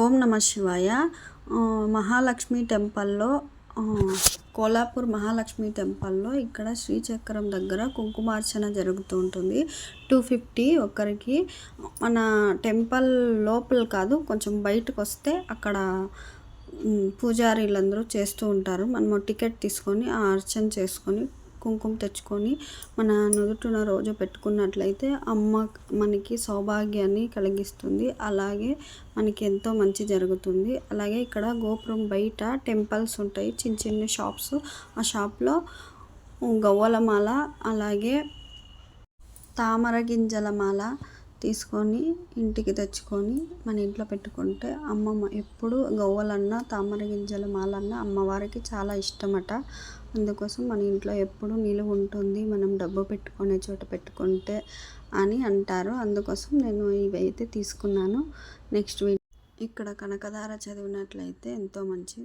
ఓం నమ శివాయ. మహాలక్ష్మి టెంపుల్లో కోలాపూర్ మహాలక్ష్మి టెంపుల్లో ఇక్కడ శ్రీచక్రం దగ్గర కుంకుమార్చన జరుగుతూ ఉంటుంది. 250 ఒక్కరికి. మన టెంపుల్ లోపల కాదు, కొంచెం బయటకు వస్తే అక్కడ పూజారీలందరూ చేస్తూ ఉంటారు. మనము టికెట్ తీసుకొని ఆ అర్చన చేసుకొని కుంకుమ తెచ్చుకొని మన నుదుటిన రోజు పెట్టుకున్నట్లయితే అమ్మ మనకి సౌభాగ్యాన్ని కలిగిస్తుంది. అలాగే మనకి ఎంతో మంచి జరుగుతుంది. అలాగే ఇక్కడ గోపురం బయట టెంపుల్స్ ఉంటాయి, చిన్న చిన్న షాప్స్. ఆ షాప్లో గవ్వల మాల అలాగే తామర గింజల మాల తీసుకొని ఇంటికి తెచ్చుకొని మన ఇంట్లో పెట్టుకుంటే అమ్మమ్మ ఎప్పుడు గవ్వలన్నా తామర గింజల మాలన్నా అమ్మవారికి చాలా ఇష్టమట. అందుకోసం మన ఇంట్లో ఎప్పుడు నిలువ ఉంటుంది, మనం డబ్బు పెట్టుకునే చోట పెట్టుకుంటే అని అంటారు. అందుకోసం నేను ఇవైతే తీసుకున్నాను. నెక్స్ట్ ఇక్కడ కనకధార చదివినట్లయితే ఎంతో మంచి.